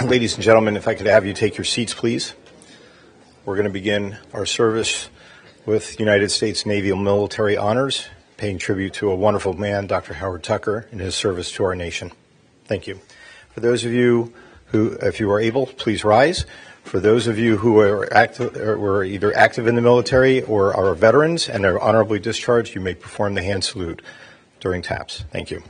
Ladies and gentlemen, if I could have you take your seats, please. We're going to begin our service with United States Navy military honors, paying tribute to a wonderful man, Dr. Howard Tucker, in his service to our nation. Thank you. For those of you who, if you are able, please rise. For those of you who were either active in the military or are veterans and are honorably discharged, you may perform the hand salute during taps. Thank you.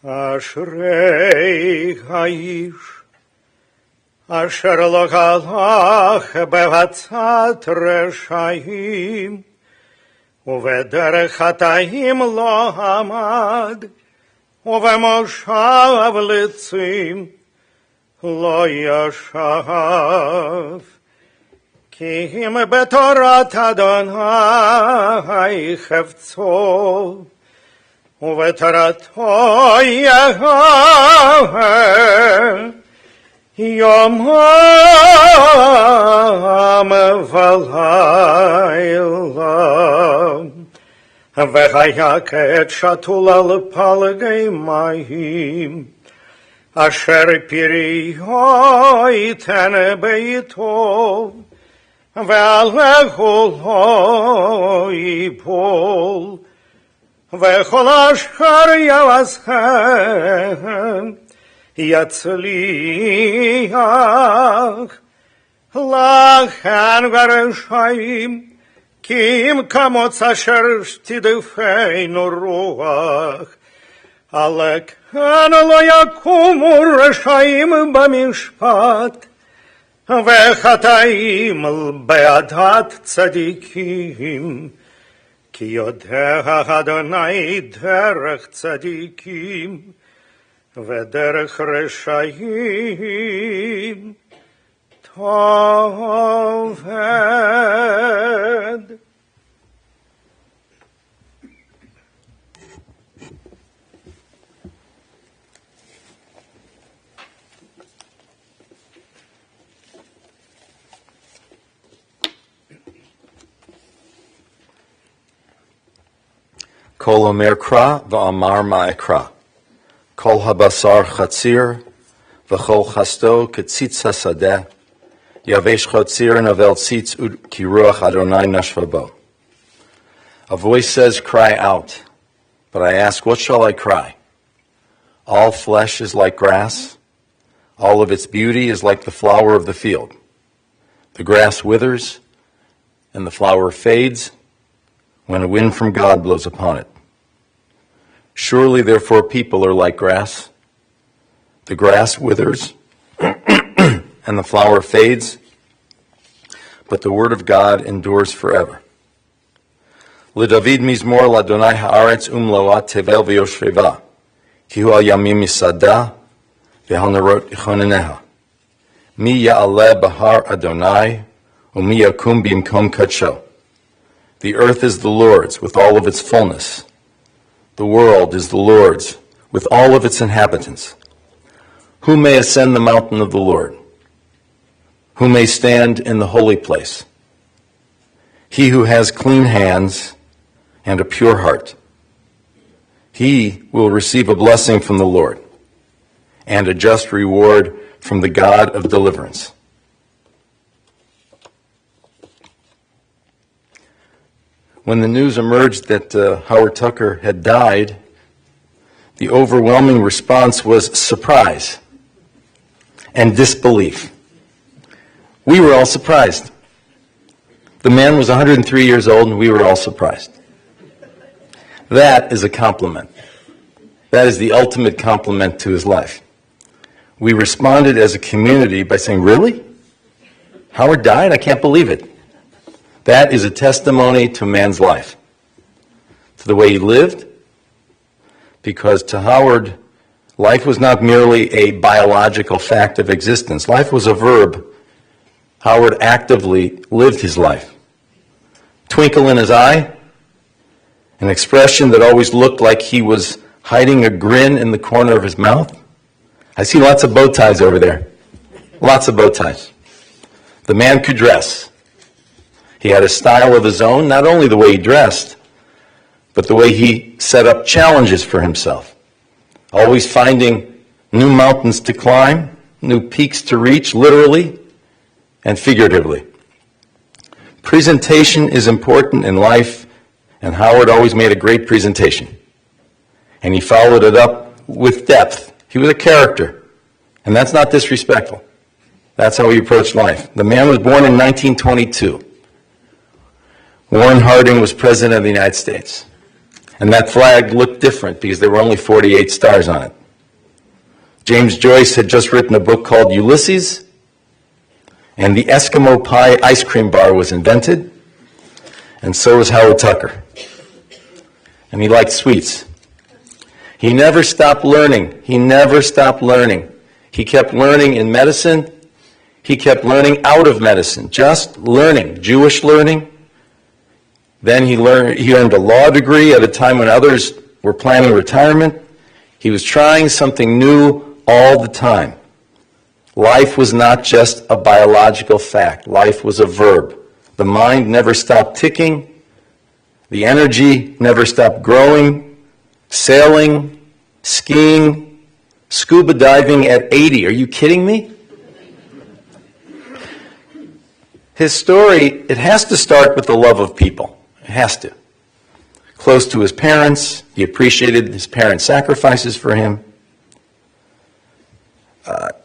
אשרי האיש אשר לא הלך בעצת רשעים ובדרך חטאים לא עמד ובמושב לצים לא ישב כי אם בתורת אדוני חפצו ובתורתו יומם ולילה והיה כעת שתול על פלגי מים אשר פריו ייתן ביתו ועליהו לא ייפול וכל אשר יעשכם יצליח לכן ורשעים כי אם כמוץ אשר תדפנו רוח על כן לא יקומו רשעים במשפט וחטאים בעדת צדיקים כי יודע אדוני דרך צדיקים ודרך רשעים תאבד. Kol omer kra v'amar ma'ekra. Kol habasar chatzir v'chol chasto ketzitz hasadeh. Yavesh chatzir navel tzitz ki ruach Adonai nashva bo. A voice says, cry out. But I ask, what shall I cry? All flesh is like grass. All of its beauty is like the flower of the field. The grass withers and the flower fades when a wind from God blows upon it. Surely, therefore, people are like grass. The grass withers and the flower fades, but the word of God endures forever. LeDavid mizmor l'Adonai haaretz umloat tevel v'yoshveva, ki hu al yamim yisada v'hal nerot yichoneneha. Mi ya'aleh bahar Adonai, u'mi yakum b'imkom kadsho. The earth is the Lord's with all of its fullness. The world is the Lord's with all of its inhabitants. Who may ascend the mountain of the Lord? Who may stand in the holy place? He who has clean hands and a pure heart. He will receive a blessing from the Lord and a just reward from the God of deliverance. When the news emerged that Howard Tucker had died, the overwhelming response was surprise and disbelief. We were all surprised. The man was 103 years old and we were all surprised. That is a compliment. That is the ultimate compliment to his life. We responded as a community by saying, really? Howard died? I can't believe it. That is a testimony to man's life, to the way he lived, because to Howard, life was not merely a biological fact of existence. Life was a verb. Howard actively lived his life. Twinkle in his eye, an expression that always looked like he was hiding a grin in the corner of his mouth. I see lots of bow ties over there. Lots of bow ties. The man could dress. He had a style of his own, not only the way he dressed, but the way he set up challenges for himself. Always finding new mountains to climb, new peaks to reach, literally and figuratively. Presentation is important in life, and Howard always made a great presentation. And he followed it up with depth. He was a character, and that's not disrespectful. That's how he approached life. The man was born in 1922. Warren Harding was President of the United States. And that flag looked different because there were only 48 stars on it. James Joyce had just written a book called Ulysses, and the Eskimo pie ice cream bar was invented, and so was Howard Tucker. And he liked sweets. He never stopped learning. He never stopped learning. He kept learning in medicine. He kept learning out of medicine, just learning, Jewish learning. Then he earned a law degree at a time when others were planning retirement. He was trying something new all the time. Life was not just a biological fact. Life was a verb. The mind never stopped ticking. The energy never stopped growing. Sailing, skiing, scuba diving at 80. Are you kidding me? His story, it has to start with the love of people. It has to. Close to his parents. He appreciated his parents' sacrifices for him.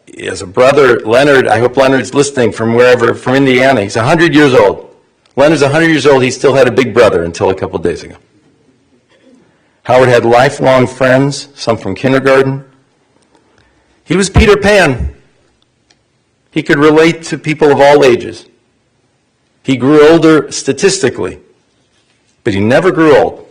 He has a brother, Leonard. I hope Leonard's listening from wherever, from Indiana. He's 100 years old. Leonard's 100 years old. He still had a big brother until a couple days ago. Howard had lifelong friends, some from kindergarten. He was Peter Pan. He could relate to people of all ages. He grew older statistically, but he never grew old.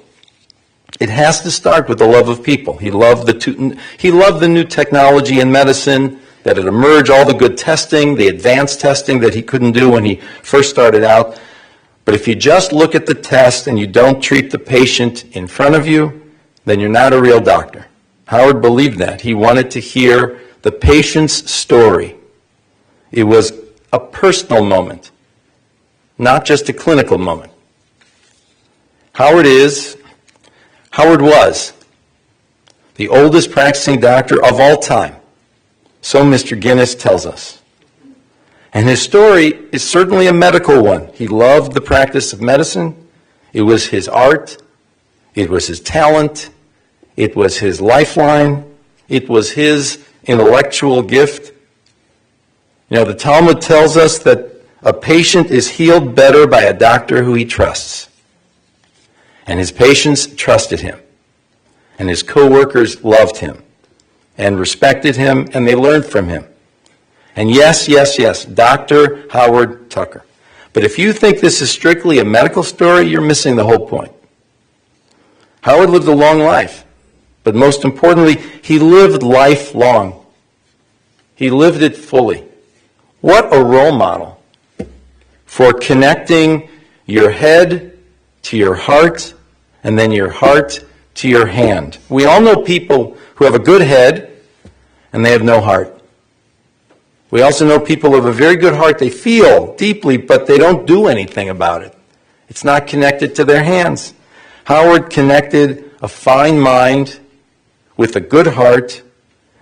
It has to start with the love of people. He loved the new technology in medicine that had emerged, all the good testing, the advanced testing that he couldn't do when he first started out. But if you just look at the test and you don't treat the patient in front of you, then you're not a real doctor. Howard believed that. He wanted to hear the patient's story. It was a personal moment, not just a clinical moment. Howard was the oldest practicing doctor of all time. So Mr. Guinness tells us. And his story is certainly a medical one. He loved the practice of medicine. It was his art. It was his talent. It was his lifeline. It was his intellectual gift. You know, the Talmud tells us that a patient is healed better by a doctor who he trusts. And his patients trusted him. And his co-workers loved him and respected him, and they learned from him. And yes, Dr. Howard Tucker. But if you think this is strictly a medical story, you're missing the whole point. Howard lived a long life, but most importantly, he lived life long. He lived it fully. What a role model for connecting your head to your heart, and then your heart to your hand. We all know people who have a good head, and they have no heart. We also know people who have a very good heart. They feel deeply, but they don't do anything about it. It's not connected to their hands. Howard connected a fine mind with a good heart,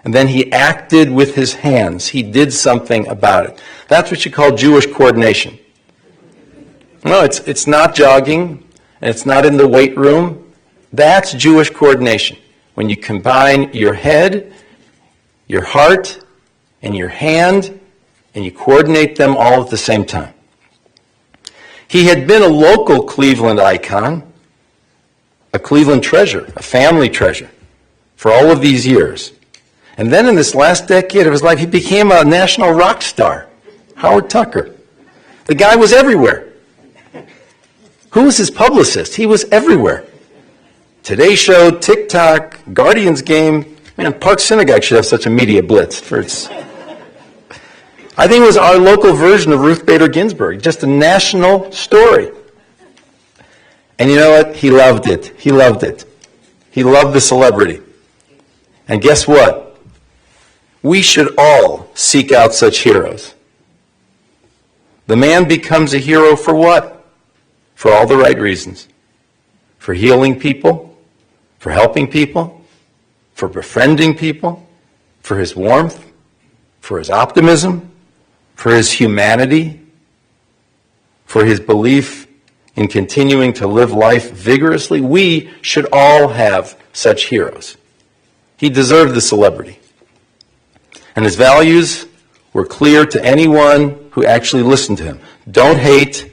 and then he acted with his hands. He did something about it. That's what you call Jewish coordination. No, it's not jogging, and it's not in the weight room. That's Jewish coordination. When you combine your head, your heart, and your hand, and you coordinate them all at the same time. He had been a local Cleveland icon, a Cleveland treasure, a family treasure, for all of these years. And then in this last decade of his life, he became a national rock star, Howard Tucker. The guy was everywhere. Who was his publicist? He was everywhere. Today Show, TikTok, Guardians game. Man, Park Synagogue should have such a media blitz. I think it was our local version of Ruth Bader Ginsburg, just a national story. And you know what? He loved it. He loved it. He loved the celebrity. And guess what? We should all seek out such heroes. The man becomes a hero for what? For all the right reasons. For healing people, for helping people, for befriending people, for his warmth, for his optimism, for his humanity, for his belief in continuing to live life vigorously. We should all have such heroes. He deserved the celebrity. And his values were clear to anyone who actually listened to him. Don't hate,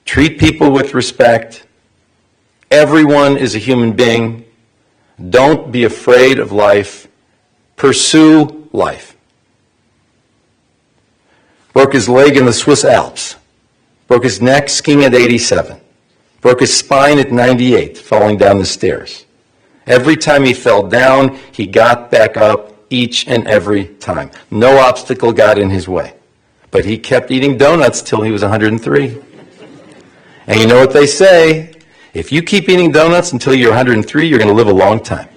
treat people with respect, Everyone is a human being. Don't be afraid of life. Pursue life. Broke his leg in the Swiss Alps. Broke his neck skiing at 87. Broke his spine at 98, falling down the stairs. Every time he fell down, he got back up each and every time. No obstacle got in his way. But he kept eating donuts till he was 103. And you know what they say? If you keep eating donuts until you're 103, you're going to live a long time.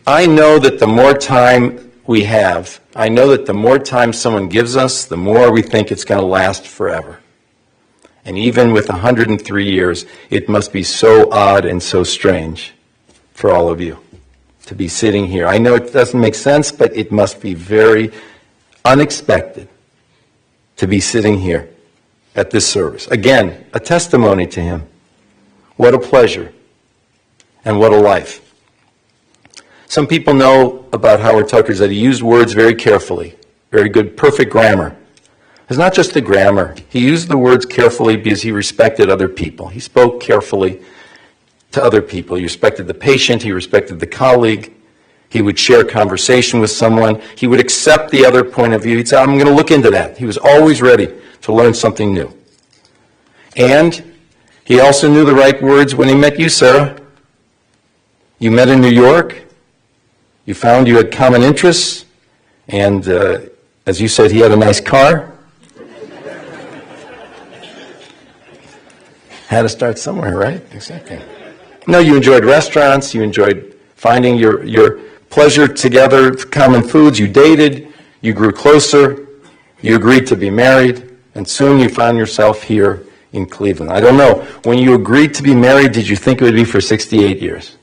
I know that the more time we have, I know that the more time someone gives us, the more we think it's going to last forever. And even with 103 years, it must be so odd and so strange for all of you to be sitting here. I know it doesn't make sense, but it must be very unexpected to be sitting here at this service. Again, a testimony to him. What a pleasure and what a life. Some people know about Howard Tucker that he used words very carefully, very good, perfect grammar. It's not just the grammar. He used the words carefully because he respected other people. He spoke carefully to other people. He respected the patient. He respected the colleague. He would share conversation with someone. He would accept the other point of view. He'd say, I'm going to look into that. He was always ready to learn something new. And he also knew the right words when he met you, Sarah. You met in New York. You found you had common interests. And as you said, he had a nice car. Had to start somewhere, right? Exactly. No, you enjoyed restaurants. You enjoyed finding your pleasure together, common foods. You dated. You grew closer. You agreed to be married. And soon you found yourself here in Cleveland. I don't know. When you agreed to be married, did you think it would be for 68 years?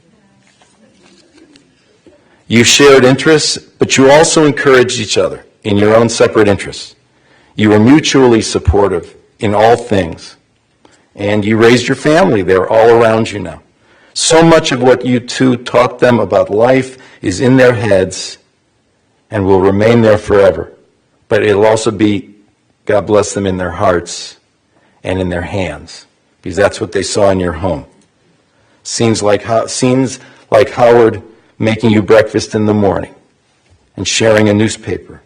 You shared interests, but you also encouraged each other in your own separate interests. You were mutually supportive in all things. And you raised your family. They're all around you now. So much of what you two taught them about life is in their heads and will remain there forever. But it'll also be, God bless them, in their hearts and in their hands, because that's what they saw in your home. Scenes like Howard making you breakfast in the morning and sharing a newspaper.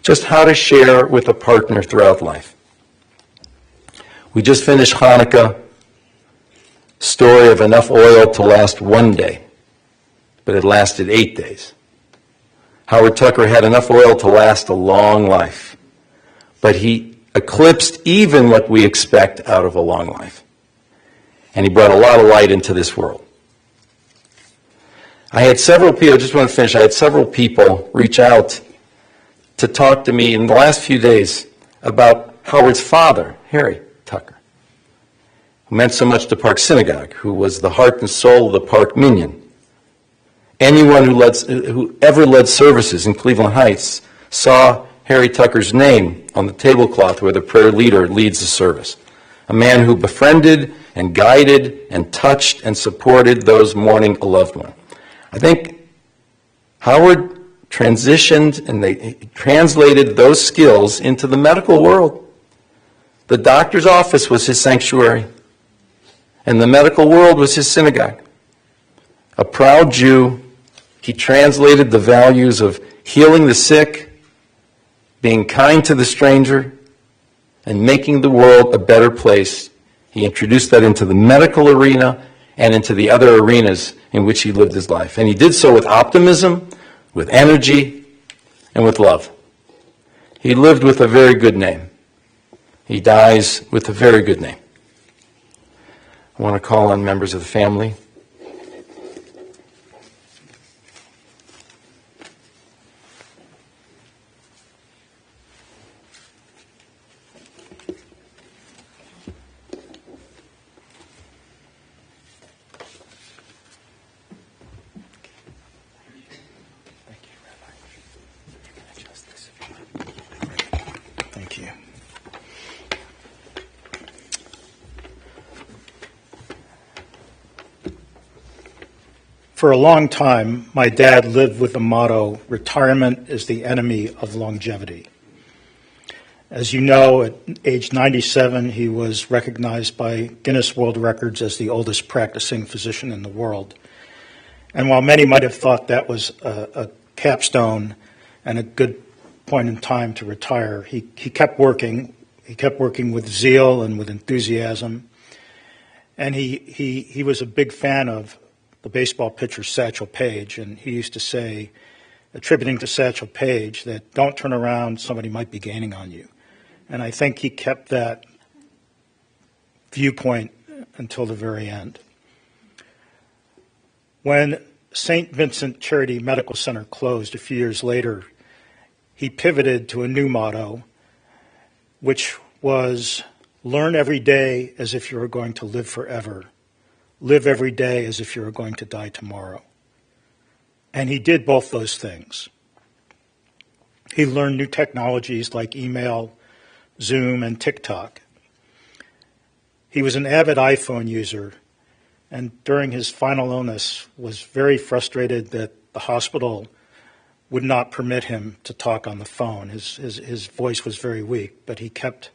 Just how to share with a partner throughout life. We just finished Hanukkah, story of enough oil to last one day, but it lasted 8 days. Howard Tucker had enough oil to last a long life, but he eclipsed even what we expect out of a long life. And he brought a lot of light into this world. I had several people, I just want to finish, I had several people reach out to talk to me in the last few days about Howard's father, Harry Tucker, who meant so much to Park Synagogue, who was the heart and soul of the Park Minyan. Anyone who ever led services in Cleveland Heights saw Harry Tucker's name on the tablecloth where the prayer leader leads the service. A man who befriended and guided and touched and supported those mourning a loved one. I think Howard transitioned and they translated those skills into the medical world. The doctor's office was his sanctuary, and the medical world was his synagogue. A proud Jew, he translated the values of healing the sick, being kind to the stranger, and making the world a better place. He introduced that into the medical arena and into the other arenas in which he lived his life. And he did so with optimism, with energy, and with love. He lived with a very good name. He dies with a very good name. I want to call on members of the family. Thank you. For a long time, my dad lived with the motto, retirement is the enemy of longevity. As you know, at age 97, he was recognized by Guinness World Records as the oldest practicing physician in the world. And while many might have thought that was a capstone and a good point in time to retire, he kept working. He kept working with zeal and with enthusiasm. And he was a big fan of the baseball pitcher Satchel Paige, and he used to say, attributing to Satchel Paige, that don't turn around, somebody might be gaining on you. And I think he kept that viewpoint until the very end. When St. Vincent Charity Medical Center closed a few years later, he pivoted to a new motto, which was learn every day as if you were going to live forever. Live every day as if you were going to die tomorrow. And he did both those things. He learned new technologies like email, Zoom, and TikTok. He was an avid iPhone user, and during his final illness was very frustrated that the hospital would not permit him to talk on the phone. His voice was very weak, but he kept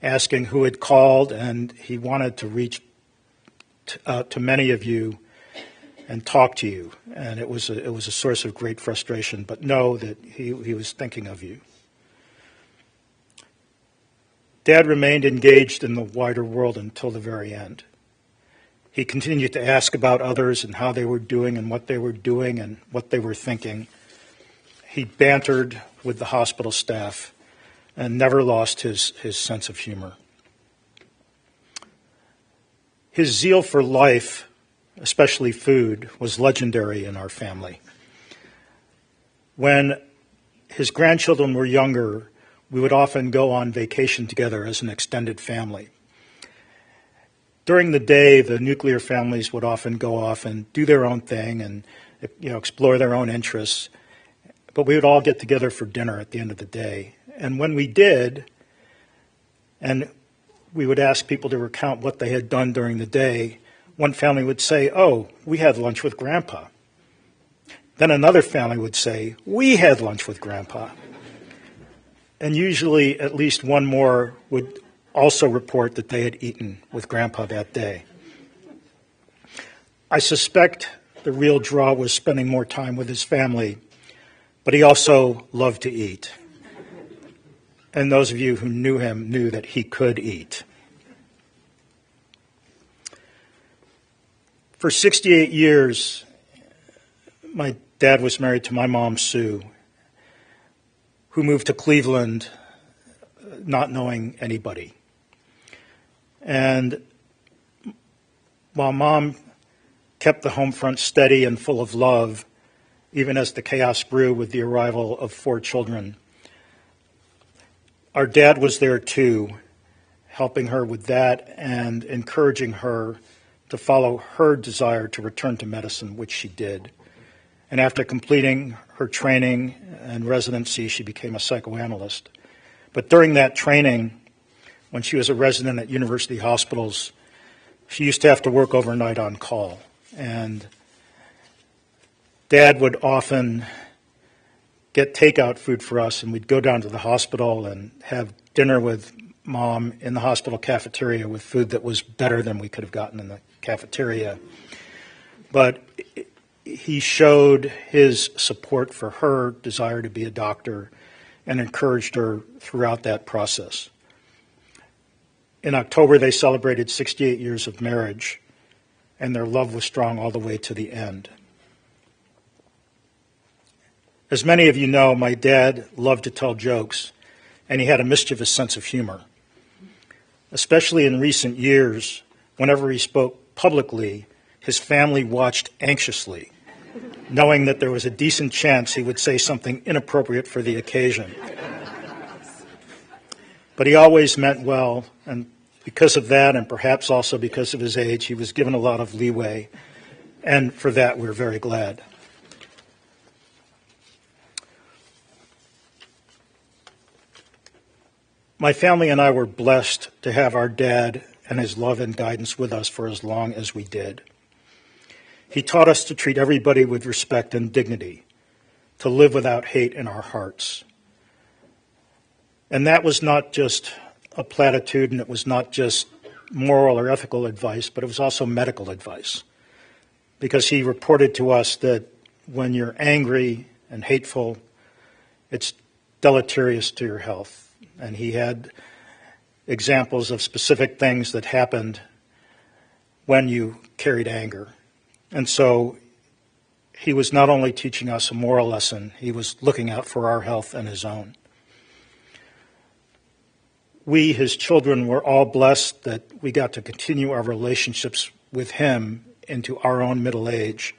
asking who had called, and he wanted to reach out to many of you and talk to you. And it was a source of great frustration, but know that he was thinking of you. Dad remained engaged in the wider world until the very end. He continued to ask about others and how they were doing and what they were doing and what they were thinking. He bantered with the hospital staff and never lost his sense of humor. His zeal for life, especially food, was legendary in our family. When his grandchildren were younger, we would often go on vacation together as an extended family. During the day, the nuclear families would often go off and do their own thing and explore their own interests. But we would all get together for dinner at the end of the day. And when we did, and we would ask people to recount what they had done during the day, one family would say, "Oh, we had lunch with Grandpa." Then another family would say, "We had lunch with Grandpa." And usually at least one more would also report that they had eaten with Grandpa that day. I suspect the real draw was spending more time with his family, but he also loved to eat. And those of you who knew him knew that he could eat. For 68 years, my dad was married to my mom, Sue, who moved to Cleveland not knowing anybody. And while Mom kept the home front steady and full of love, even as the chaos grew with the arrival of 4 children, our dad was there too, helping her with that and encouraging her to follow her desire to return to medicine, which she did. And after completing her training and residency, she became a psychoanalyst. But during that training, when she was a resident at university hospitals, she used to have to work overnight on call. And Dad would often get takeout food for us, and we'd go down to the hospital and have dinner with Mom in the hospital cafeteria with food that was better than we could have gotten in the cafeteria. But he showed his support for her desire to be a doctor and encouraged her throughout that process. In October, they celebrated 68 years of marriage, and their love was strong all the way to the end. As many of you know, my dad loved to tell jokes, and he had a mischievous sense of humor. Especially in recent years, whenever he spoke publicly, his family watched anxiously, knowing that there was a decent chance he would say something inappropriate for the occasion. But he always meant well, and because of that, and perhaps also because of his age, he was given a lot of leeway, and for that we're very glad. My family and I were blessed to have our dad and his love and guidance with us for as long as we did. He taught us to treat everybody with respect and dignity, to live without hate in our hearts. And that was not just a platitude, and it was not just moral or ethical advice, but it was also medical advice. Because he reported to us that when you're angry and hateful, it's deleterious to your health. And he had examples of specific things that happened when you carried anger. And so he was not only teaching us a moral lesson, he was looking out for our health and his own. We, his children, were all blessed that we got to continue our relationships with him into our own middle age,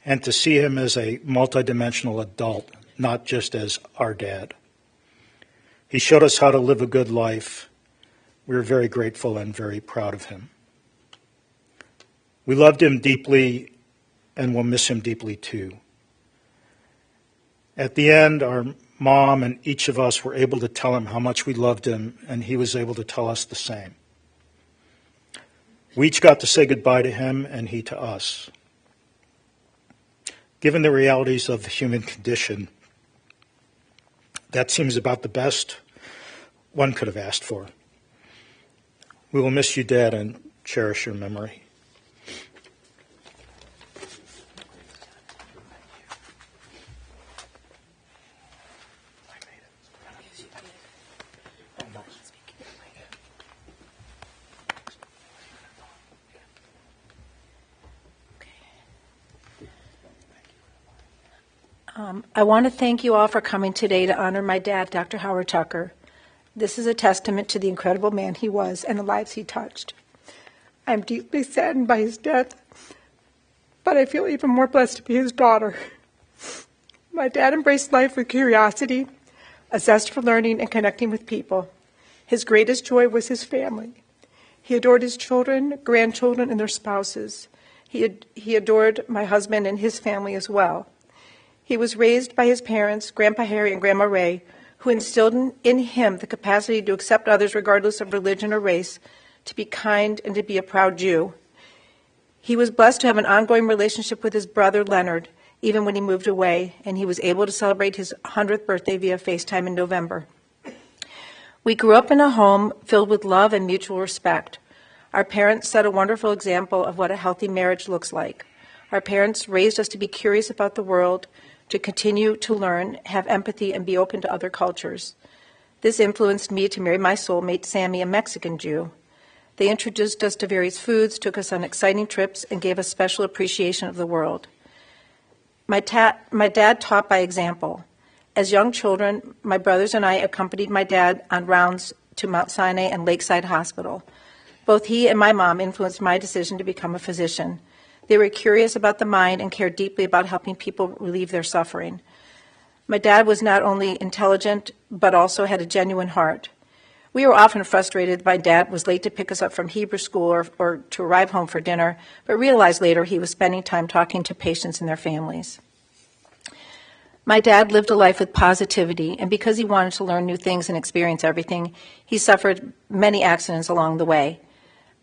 and to see him as a multidimensional adult, not just as our dad. He showed us how to live a good life. We were very grateful and very proud of him. We loved him deeply and will miss him deeply too. At the end, our mom and each of us were able to tell him how much we loved him, and he was able to tell us the same. We each got to say goodbye to him and he to us. Given the realities of the human condition, that seems about the best one could have asked for. We will miss you, Dad, and cherish your memory. I want to thank you all for coming today to honor my dad, Dr. Howard Tucker. This is a testament to the incredible man he was and the lives he touched. I'm deeply saddened by his death, but I feel even more blessed to be his daughter. My dad embraced life with curiosity, a zest for learning and connecting with people. His greatest joy was his family. He adored his children, grandchildren, and their spouses. He adored my husband and his family as well. He was raised by his parents, Grandpa Harry and Grandma Ray, who instilled in him the capacity to accept others regardless of religion or race, to be kind, and to be a proud Jew. He was blessed to have an ongoing relationship with his brother, Leonard, even when he moved away, and he was able to celebrate his 100th birthday via FaceTime in November. We grew up in a home filled with love and mutual respect. Our parents set a wonderful example of what a healthy marriage looks like. Our parents raised us to be curious about the world, to continue to learn, have empathy, and be open to other cultures. This influenced me to marry my soulmate, Sammy, a Mexican Jew. They introduced us to various foods, took us on exciting trips, and gave us special appreciation of the world. My dad taught by example. As young children, my brothers and I accompanied my dad on rounds to Mount Sinai and Lakeside Hospital. Both he and my mom influenced my decision to become a physician. They were curious about the mind and cared deeply about helping people relieve their suffering. My dad was not only intelligent, but also had a genuine heart. We were often frustrated my dad was late to pick us up from Hebrew school or to arrive home for dinner, but realized later he was spending time talking to patients and their families. My dad lived a life with positivity, and because he wanted to learn new things and experience everything, he suffered many accidents along the way.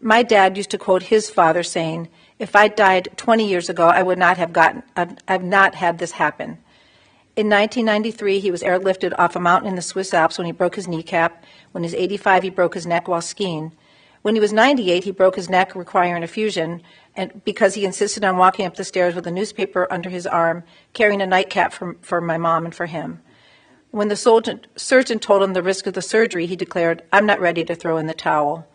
My dad used to quote his father saying, "If I died 20 years ago, I've not had this happen." In 1993, he was airlifted off a mountain in the Swiss Alps when he broke his kneecap. When he was 85, he broke his neck while skiing. When he was 98, he broke his neck requiring a fusion, and because he insisted on walking up the stairs with a newspaper under his arm, carrying a nightcap for my mom and for him. When the surgeon told him the risk of the surgery, he declared, "I'm not ready to throw in the towel."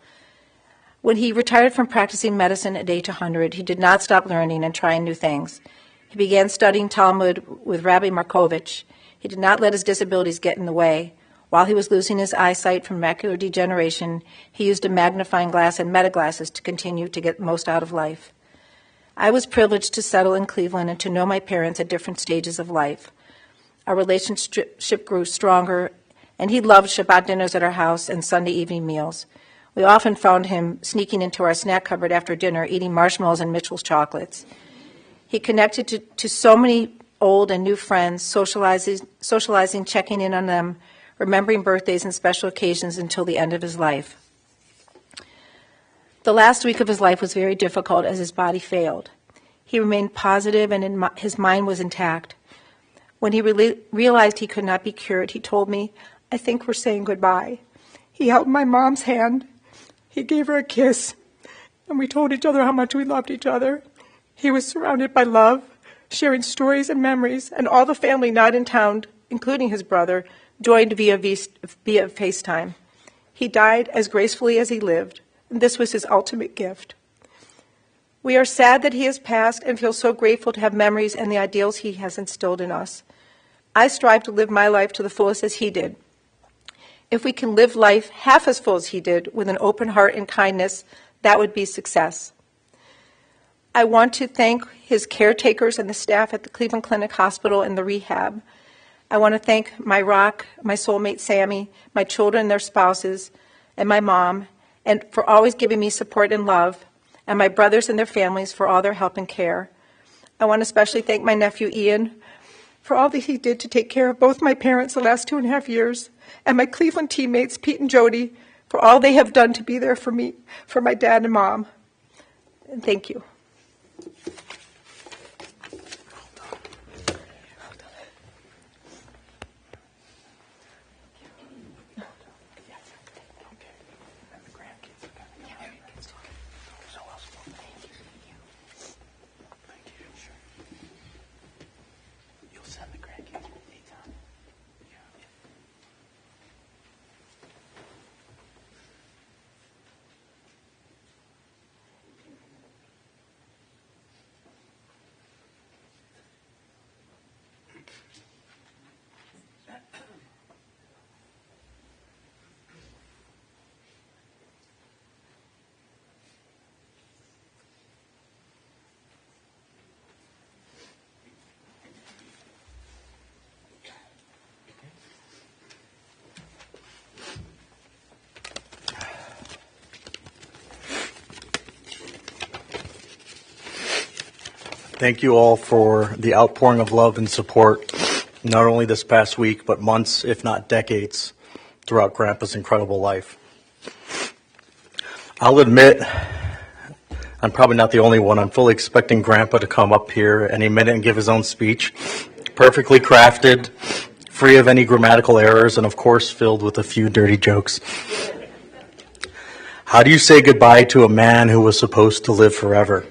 When he retired from practicing medicine at age 100, he did not stop learning and trying new things. He began studying Talmud with Rabbi Markovich. He did not let his disabilities get in the way. While he was losing his eyesight from macular degeneration, he used a magnifying glass and metaglasses to continue to get the most out of life. I was privileged to settle in Cleveland and to know my parents at different stages of life. Our relationship grew stronger, and he loved Shabbat dinners at our house and Sunday evening meals. We often found him sneaking into our snack cupboard after dinner, eating marshmallows and Mitchell's chocolates. He connected to so many old and new friends, socializing, checking in on them, remembering birthdays and special occasions until the end of his life. The last week of his life was very difficult as his body failed. He remained positive and his mind was intact. When he realized he could not be cured, he told me, I think we're saying goodbye. He held my mom's hand. He gave her a kiss, and we told each other how much we loved each other. He was surrounded by love, sharing stories and memories, and all the family not in town, including his brother, joined via FaceTime. He died as gracefully as he lived, and this was his ultimate gift. We are sad that he has passed and feel so grateful to have memories and the ideals he has instilled in us. I strive to live my life to the fullest as he did. If we can live life half as full as he did, with an open heart and kindness, that would be success. I want to thank his caretakers and the staff at the Cleveland Clinic Hospital and the rehab. I want to thank my rock, my soulmate Sammy, my children and their spouses, and my mom, and for always giving me support and love, and my brothers and their families for all their help and care. I want to especially thank my nephew Ian for all that he did to take care of both my parents the last 2.5 years, and my Cleveland teammates, Pete and Jody, for all they have done to be there for me, for my dad and mom. And thank you. Thank you all for the outpouring of love and support, not only this past week, but months, if not decades, throughout Grandpa's incredible life. I'll admit, I'm probably not the only one. I'm fully expecting Grandpa to come up here any minute and give his own speech, perfectly crafted, free of any grammatical errors, and of course filled with a few dirty jokes. How do you say goodbye to a man who was supposed to live forever?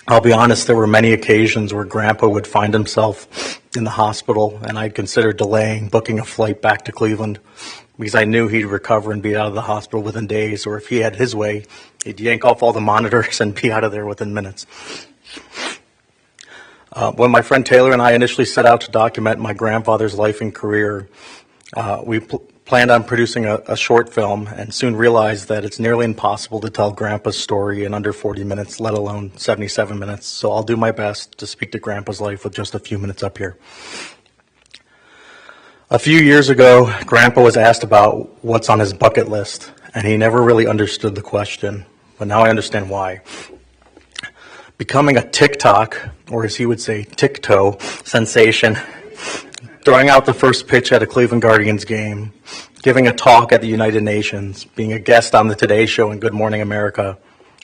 I'll be honest, there were many occasions where Grandpa would find himself in the hospital, and I'd consider delaying booking a flight back to Cleveland because I knew he'd recover and be out of the hospital within days, or if he had his way, he'd yank off all the monitors and be out of there within minutes. When my friend Taylor and I initially set out to document my grandfather's life and career, we planned on producing a short film and soon realized that it's nearly impossible to tell Grandpa's story in under 40 minutes, let alone 77 minutes. So I'll do my best to speak to Grandpa's life with just a few minutes up here. A few years ago, Grandpa was asked about what's on his bucket list, and he never really understood the question, but now I understand why. Becoming a TikTok, or as he would say, TikTok sensation, throwing out the first pitch at a Cleveland Guardians game, giving a talk at the United Nations, being a guest on the Today Show and Good Morning America,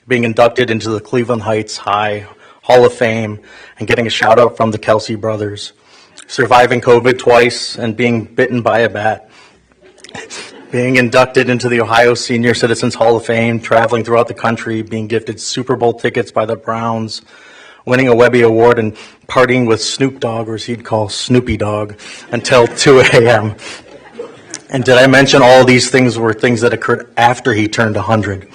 being inducted into the Cleveland Heights High Hall of Fame, and getting a shout out from the Kelsey brothers, surviving COVID twice and being bitten by a bat, being inducted into the Ohio Senior Citizens Hall of Fame, traveling throughout the country, being gifted Super Bowl tickets by the Browns, winning a Webby Award, and partying with Snoop Dogg, or as he'd call Snoopy Dogg, until 2 a.m. And did I mention all these things were things that occurred after he turned 100?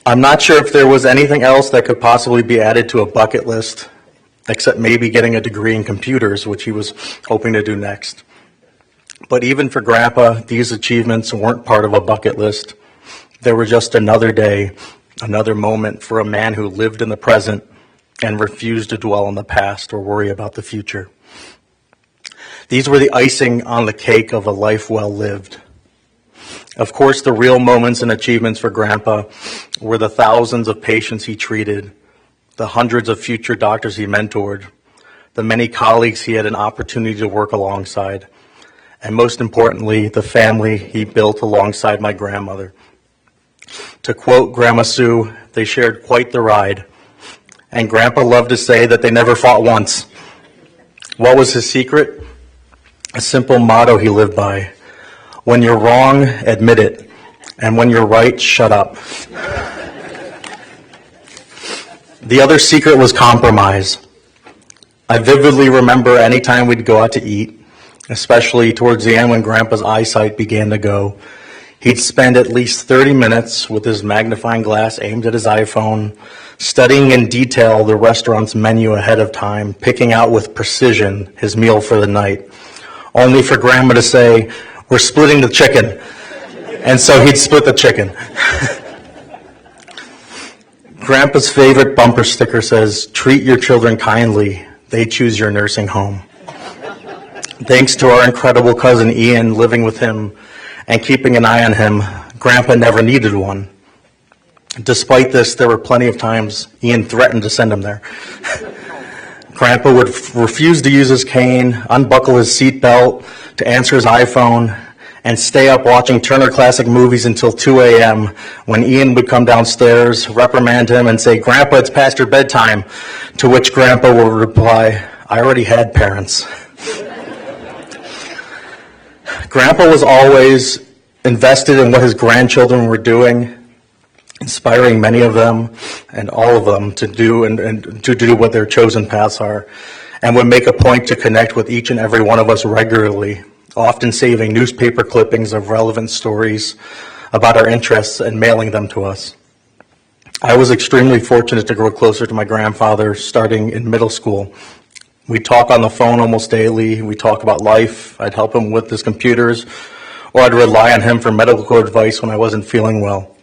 I'm not sure if there was anything else that could possibly be added to a bucket list, except maybe getting a degree in computers, which he was hoping to do next. But even for Grandpa, these achievements weren't part of a bucket list. They were just another day, another moment for a man who lived in the present and refused to dwell on the past or worry about the future. These were the icing on the cake of a life well lived. Of course, the real moments and achievements for Grandpa were the thousands of patients he treated, the hundreds of future doctors he mentored, the many colleagues he had an opportunity to work alongside, and most importantly, the family he built alongside my grandmother. To quote Grandma Sue, they shared quite the ride, and Grandpa loved to say that they never fought once. What was his secret? a simple motto he lived by: when you're wrong, admit it, and when you're right, shut up. The other secret was compromise. I vividly remember any time we'd go out to eat, especially towards the end when Grandpa's eyesight began to go, he'd spend at least 30 minutes with his magnifying glass aimed at his iPhone, studying in detail the restaurant's menu ahead of time, picking out with precision his meal for the night, only for Grandma to say, "We're splitting the chicken." And so he'd split the chicken. Grandpa's favorite bumper sticker says, "Treat your children kindly. They choose your nursing home." Thanks to our incredible cousin Ian living with him and keeping an eye on him, Grandpa never needed one. Despite this, there were plenty of times Ian threatened to send him there. Grandpa would refuse to use his cane, unbuckle his seatbelt, to answer his iPhone, and stay up watching Turner Classic Movies until 2 a.m. when Ian would come downstairs, reprimand him, and say, "Grandpa, it's past your bedtime," to which Grandpa would reply, "I already had parents." Grandpa was always invested in what his grandchildren were doing, inspiring many of them and all of them to do and to do what their chosen paths are, and would make a point to connect with each and every one of us regularly, often saving newspaper clippings of relevant stories about our interests and mailing them to us. I was extremely fortunate to grow closer to my grandfather starting in middle school. We'd talk on the phone almost daily. We'd talk about life. I'd help him with his computers, or I'd rely on him for medical advice when I wasn't feeling well.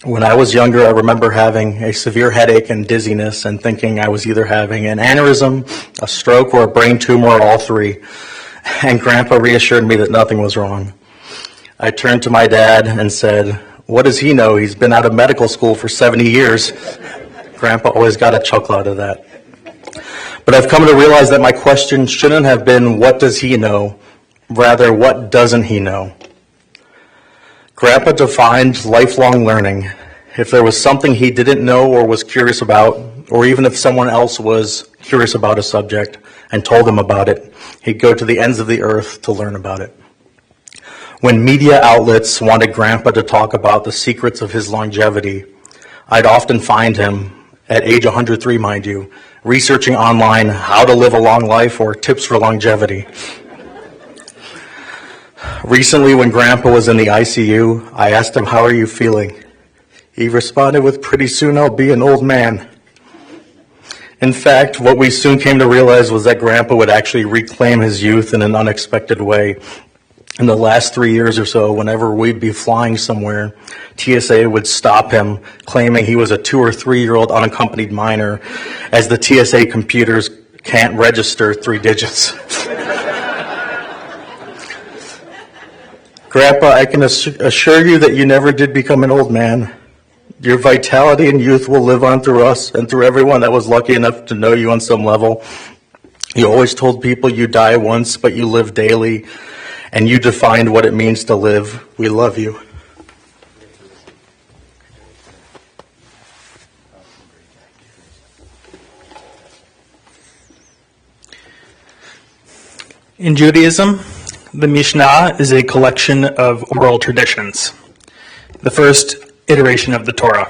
When I was younger, I remember having a severe headache and dizziness and thinking I was either having an aneurysm, a stroke, or a brain tumor, or all three. And Grandpa reassured me that nothing was wrong. I turned to my dad and said, "What does he know? He's been out of medical school for 70 years. Grandpa always got a chuckle out of that. But I've come to realize that my question shouldn't have been, what does he know? Rather, what doesn't he know? Grandpa defined lifelong learning. If there was something he didn't know or was curious about, or even if someone else was curious about a subject and told him about it, he'd go to the ends of the earth to learn about it. When media outlets wanted Grandpa to talk about the secrets of his longevity, I'd often find him, at age 103, mind you, researching online how to live a long life or tips for longevity. Recently, when Grandpa was in the ICU, I asked him, "How are you feeling?" He responded with, "Pretty soon I'll be an old man." In fact, what we soon came to realize was that Grandpa would actually reclaim his youth in an unexpected way. In the last 3 years or so, whenever we'd be flying somewhere, TSA would stop him, claiming he was a 2 or 3-year-old unaccompanied minor, as the TSA computers can't register 3 digits. Grandpa, I can assure you that you never did become an old man. Your vitality and youth will live on through us and through everyone that was lucky enough to know you on some level. You always told people you die once, but you live daily, and you defined what it means to live. We love you. In Judaism, the Mishnah is a collection of oral traditions, the first iteration of the Torah.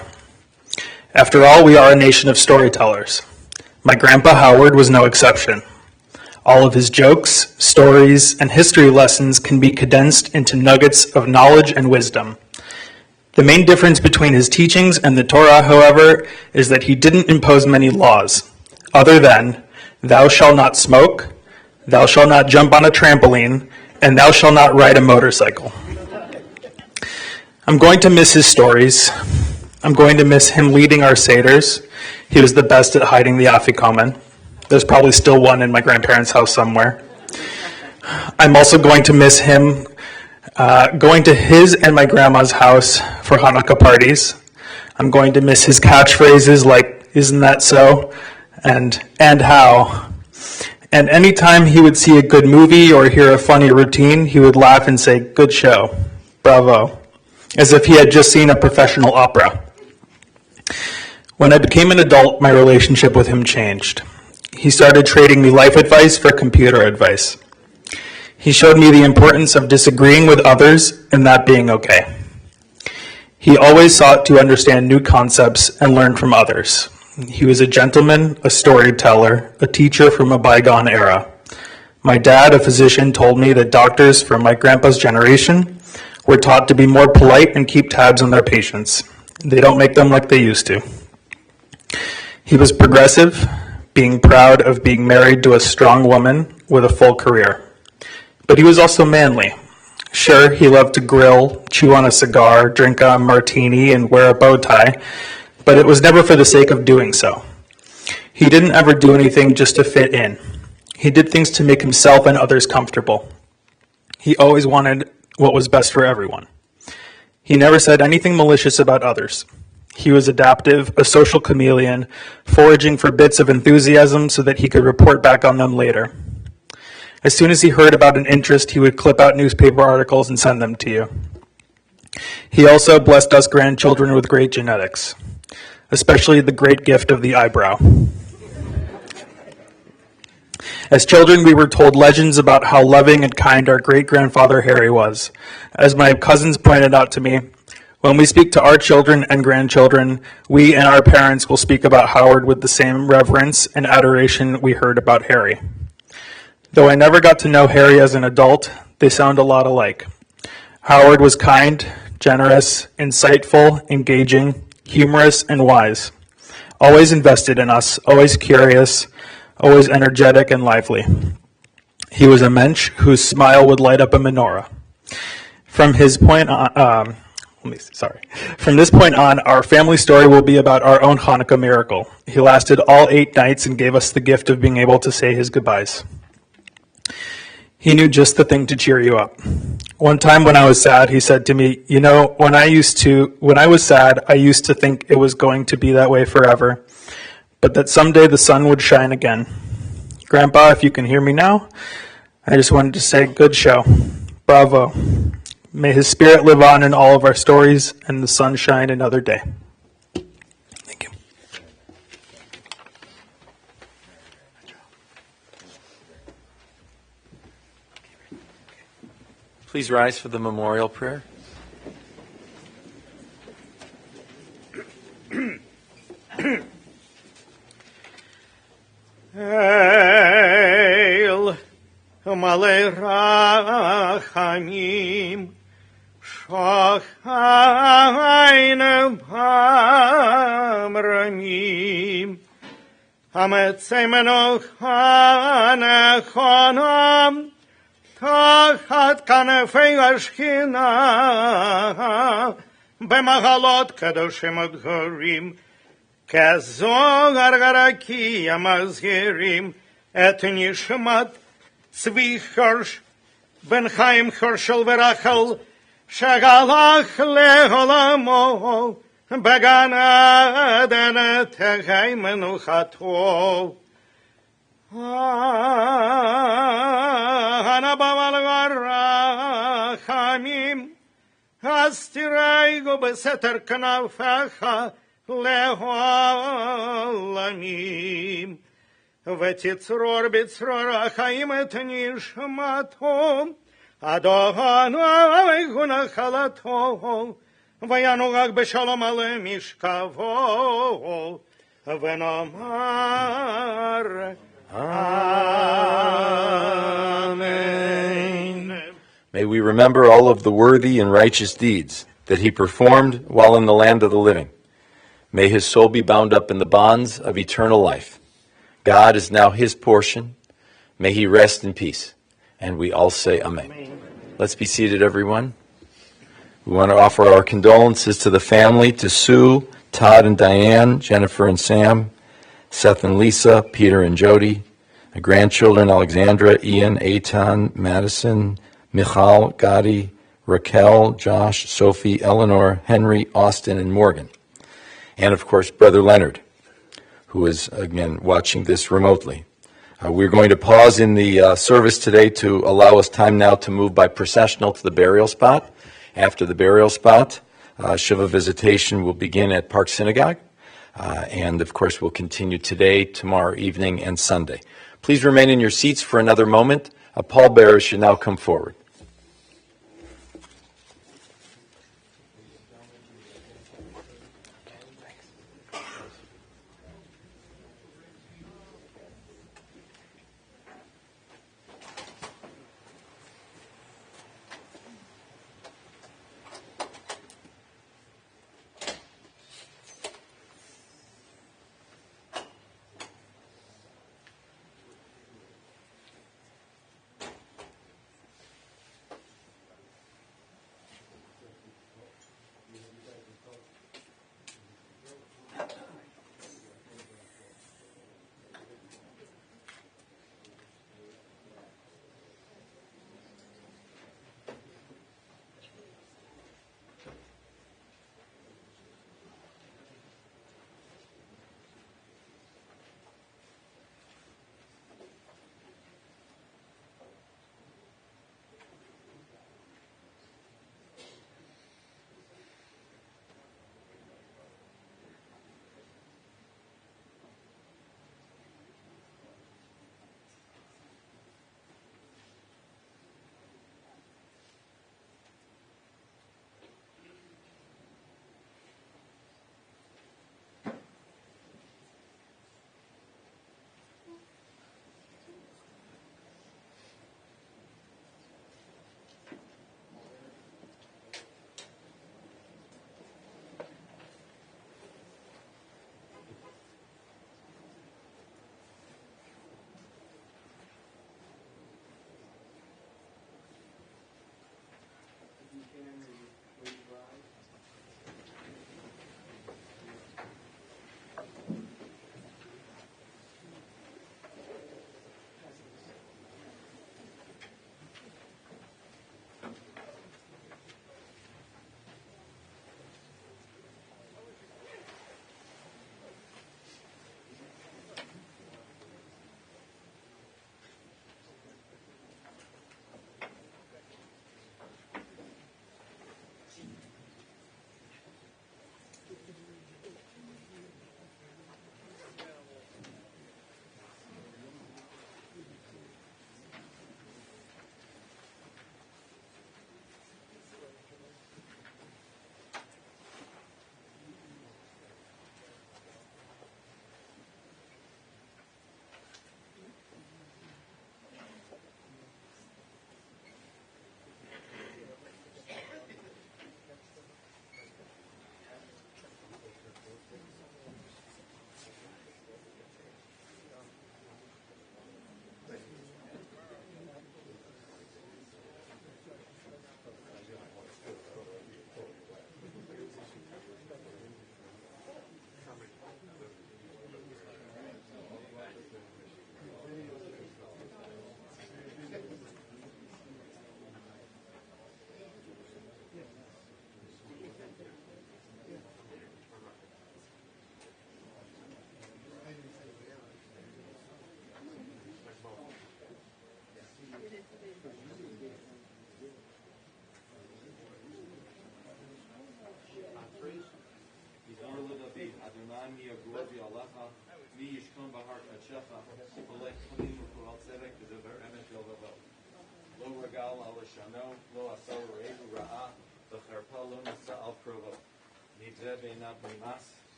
After all, we are a nation of storytellers. My grandpa Howard was no exception. All of his jokes, stories, and history lessons can be condensed into nuggets of knowledge and wisdom. The main difference between his teachings and the Torah, however, is that he didn't impose many laws, other than, "Thou shalt not smoke, thou shalt not jump on a trampoline, and thou shalt not ride a motorcycle." I'm going to miss his stories. I'm going to miss him leading our seders. He was the best at hiding the afikomen. There's probably still one in my grandparents' house somewhere. I'm also going to miss him going to his and my grandma's house for Hanukkah parties. I'm going to miss his catchphrases like, "Isn't that so?" and how. And anytime he would see a good movie or hear a funny routine, he would laugh and say, "Good show, bravo," as if he had just seen a professional opera. When I became an adult, my relationship with him changed. He started trading me life advice for computer advice. He showed me the importance of disagreeing with others and that being okay. He always sought to understand new concepts and learn from others. He was a gentleman, a storyteller, a teacher from a bygone era. My dad, a physician, told me that doctors from my grandpa's generation were taught to be more polite and keep tabs on their patients. They don't make them like they used to. He was progressive, being proud of being married to a strong woman with a full career. But he was also manly. Sure, he loved to grill, chew on a cigar, drink a martini, and wear a bow tie, but it was never for the sake of doing so. He didn't ever do anything just to fit in. He did things to make himself and others comfortable. He always wanted what was best for everyone. He never said anything malicious about others. He was adaptive, a social chameleon, foraging for bits of enthusiasm so that he could report back on them later. As soon as he heard about an interest, he would clip out newspaper articles and send them to you. He also blessed us grandchildren with great genetics, especially the great gift of the eyebrow. As children, we were told legends about how loving and kind our great-grandfather Harry was. As my cousins pointed out to me, when we speak to our children and grandchildren, we and our parents will speak about Howard with the same reverence and adoration we heard about Harry. Though I never got to know Harry as an adult, they sound a lot alike. Howard was kind, generous, insightful, engaging, humorous, and wise. Always invested in us, always curious, always energetic and lively. He was a mensch whose smile would light up a menorah. From this point on, our family story will be about our own Hanukkah miracle. He lasted all 8 nights and gave us the gift of being able to say his goodbyes. He knew just the thing to cheer you up. One time when I was sad, he said to me, "You know, when I was sad, I used to think it was going to be that way forever, but that someday the sun would shine again." Grandpa, if you can hear me now, I just wanted to say good show. Bravo. May his spirit live on in all of our stories and the sun shine another day. Thank you. Please rise for the memorial prayer. Hail, Malei Rachamim, Shochainu Bamramim, Hametzemenu Chanechonam, Tachat Kanefei Ashkina, B'mahalot Kadoshim Adhorim, Kazogar Garaki Amazgerim, Et Nishmat Tzvi Hirsch, Ben Chaim Herschel Verachel, Shagalach Leholamo, Began Aden Tehai Menuchato. Hanabaval Rachamim, Astiraigo Beseter Knafecha, Leholamim. Vetitzror Bitzror Achaim et Nishmato, Adonai Gunachalato, Vayanugag Beshalom Ale Mishkavo, Venomar. Amen. May we remember all of the worthy and righteous deeds that he performed while in the land of the living. May his soul be bound up in the bonds of eternal life. God is now his portion. May he rest in peace. And we all say amen. Amen. Let's be seated, everyone. We want to offer our condolences to the family, to Sue, Todd and Diane, Jennifer and Sam, Seth and Lisa, Peter and Jody, the grandchildren Alexandra, Ian, Eitan, Madison, Michal, Gadi, Raquel, Josh, Sophie, Eleanor, Henry, Austin, and Morgan. And, of course, Brother Leonard, who is, again, watching this remotely. We're going to pause in the service today to allow us time now to move by processional to the burial spot. After the burial spot, Shiva visitation will begin at Park Synagogue. And, of course, we'll continue today, tomorrow evening, and Sunday. Please remain in your seats for another moment. Pallbearers should now come forward.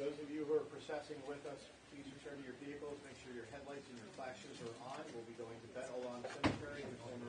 Those of you who are processing with us, please return to your vehicles. Make sure your headlights and your flashes are on. We'll be going to Bet Olam Cemetery in the former